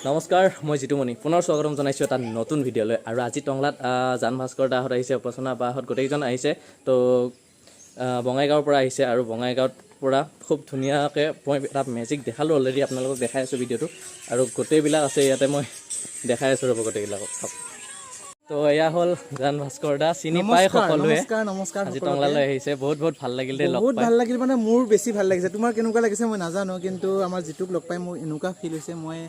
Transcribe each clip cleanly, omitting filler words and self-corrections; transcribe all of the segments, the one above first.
নমস্কাৰ মই জিতুমনি পুনৰ স্বাগতম জনাইছোঁ এটা নতুন ভিডিঅ'লৈ আৰু আজি টংলাত জান ভাস্কৰ দাহঁত আহিছে উপাসনা বাহঁত গোটেইজন আহিছে তো বঙাইগাঁৱৰ পৰা আহিছে আৰু বঙাইগাঁৱৰ পৰা খুব ধুনীয়াকৈ মই এটা মেজিক দেখালোঁ অলৰেডি আপোনালোকক দেখাই আছোঁ ভিডিঅ'টো আৰু গোটেইবিলাক আছে ইয়াতে মই দেখাই আছোঁ ৰ'ব গোটেইবিলাকক তো এয়া হ'ল জান ভাস্কৰ দা চিনি পাই সকলোৱে নমস্কাৰ আজি টংলালৈ আহিছে বহুত ভাল লাগিল দেই লগ বহুত পাই ভাল লাগিল মানে মোৰ বেছি ভাল লাগিছে তোমাৰ কেনেকুৱা লাগিছে মই নাজানো কিন্তু আমাৰ জিতুক লগ পাই মোৰ এনেকুৱা ফিল হৈছে মই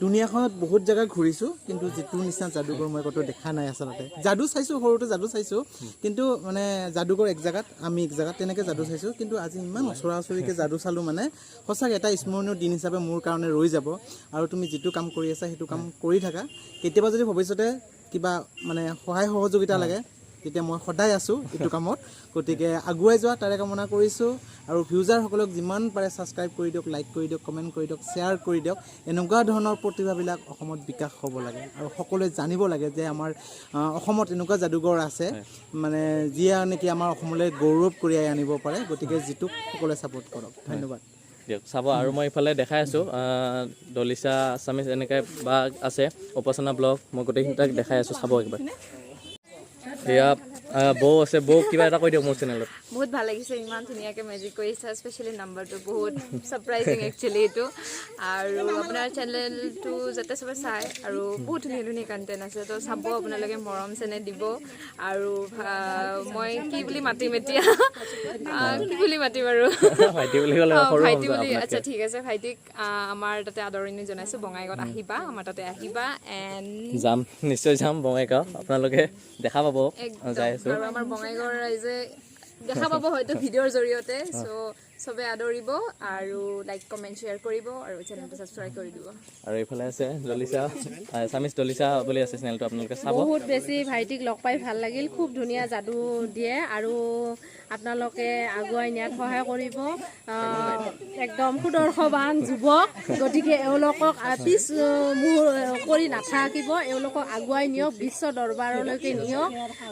দুনিয়াখনত বহুত জেগা ঘূৰিছোঁ কিন্তু জিতুৰ নিচিনা যাদুকৰ মই ক'তো দেখা নাই আচলতে যাদু চাইছোঁ সৰুতে যাদু চাইছোঁ কিন্তু মানে যাদুকৰ এক জেগাত আমি এক জেগাত তেনেকৈ যাদু চাইছোঁ কিন্তু আজি ইমান ওচৰা ওচৰিকৈ যাদু চালোঁ মানে সঁচাকৈ এটা স্মৰণীয় দিন হিচাপে মোৰ কাৰণে ৰৈ যাব আৰু তুমি যিটো কাম কৰি আছা সেইটো কাম কৰি থাকা কেতিয়াবা যদি ভৱিষ্যতে কিবা মানে সহায় সহযোগিতা লাগে তেতিয়া মই সদায় আছোঁ এইটো কামত গতিকে আগুৱাই যোৱা তাৰে কামনা কৰিছোঁ আৰু ভিউজাৰসকলক যিমান পাৰে ছাবস্ক্ৰাইব কৰি দিয়ক লাইক কৰি দিয়ক কমেণ্ট কৰি দিয়ক শ্বেয়াৰ কৰি দিয়ক এনেকুৱা ধৰণৰ প্ৰতিভাবিলাক অসমত বিকাশ হ'ব লাগে আৰু সকলোৱে জানিব লাগে যে আমাৰ অসমত এনেকুৱা যাদুঘৰ আছে মানে যিয়ে নেকি আমাৰ অসমলৈ গৌৰৱ কঢ়িয়াই আনিব পাৰে গতিকে যিটোক সকলোৱে ছাপোৰ্ট কৰক ধন্যবাদ দিয়ক চাব আৰু মই ইফালে দেখাই আছোঁ দলিচা আছামিজ এনেকৈ বা আছে উপাসনা ব্লগ মই গোটেইকেইটাক দেখাই আছোঁ চাব একবাৰ এয়া বৌ আছে বৌ কিবা এটা কৈ দিয়ক মোৰ চেনেলত বহুত ভাল লাগিছে ইমান ধুনীয়াকৈ মেজিক কৰিছে স্পেচিয়েলি নাম্বাৰটো বহুত ছাৰপ্ৰাইজিং একচুৱেলি এইটো আৰু আপোনাৰ চেনেলটো যাতে চবে চায় আৰু বহুত ধুনীয়া ধুনীয়া কণ্টেণ্ট আছে তো চাব আপোনালোকে মৰম চেনেহ দিব আৰু মই কি বুলি মাতিম এতিয়া কি বুলি মাতিম আৰু ভাইটি বুলি ক'লে ভাইটি বুলি আচ্ছা ঠিক আছে ভাইটিক আমাৰ তাতে আদৰণি জনাইছোঁ বঙাইগাঁৱত আহিবা আমাৰ তাতে আহিবা এণ্ড যাম নিশ্চয় যাম বঙাইগাঁও আপোনালোকে দেখা পাব যাই আছোঁ আৰু আমাৰ বঙাইগাঁৱৰ ৰাইজে দেখা পাব হয়তো ভিডিঅ'ৰ জৰিয়তে চ' চবে আদৰিব আৰু লাইক কমেণ্ট শ্বেয়াৰ কৰিব আৰু চেনেলটো ছাবস্ক্ৰাইব কৰি দিব আৰু এইফালে আছে দলিচা আছামিজ দলিচা বুলি আছে চেনেলটো আপোনালোকে চাব বহুত বেছি ভাইটিক লগ পাই ভাল লাগিল খুব ধুনীয়া যাদু দিয়ে আৰু আপোনালোকে আগুৱাই নিয়াত সহায় কৰিব একদম সুদৰ্শৱান যুৱক গতিকে এওঁলোকক পিছ কৰি নাথাকিব এওঁলোকক আগুৱাই নিয়ক বিশ্ব দৰবাৰলৈকে নিয়ক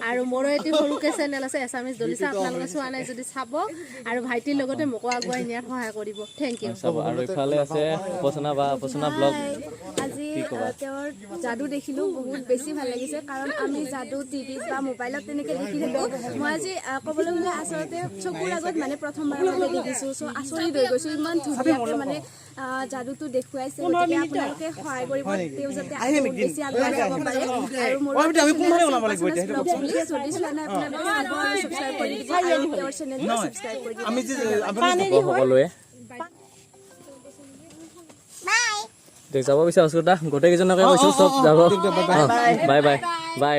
আৰু মোৰো এটি সৰুকৈ চেনেল আছে এছামিজ দলিচা আপোনালোকে চোৱা নাই যদি চাব আৰু ভাইটিৰ লগতে মোকো আগুৱাই নিয়াত সহায় কৰিব থেংক ইউ চাব আৰু ইফালে আছে উপাসনা ব্লগ আজি তেওঁৰ যাদু দেখিলোঁ বহুত বেছি ভাল লাগিছে কাৰণ আমি যাদু টিভিত বা মোবাইলত তেনেকৈ দেখি থাকোঁ মই আজি ক'বলৈ গ'লে আচলতে চকুৰ আগত মানে প্ৰথমবাৰৰ বাবে দেখিছোঁ চ' আচৰিত হৈ গৈছোঁ ইমান ধুনীয়াকৈ মানে যাদুটো দেখুৱাইছে গতিকে আপোনালোকে সহায় কৰিব তেওঁ যাতে আৰু বেছি আগুৱাই যাব পাৰে আৰু মোৰ যদি চোৱা নাই আপোনালোকে ছাবস্ক্ৰাইব কৰি দিব আৰু তেওঁৰ চেনেলটো ছাবস্ক্ৰাইব কৰি দিব সকলোৱে যাব বিচাৰিছোঁ গোটেইকেইজনকে কৈছোঁ চব যাব বাই বাই বাই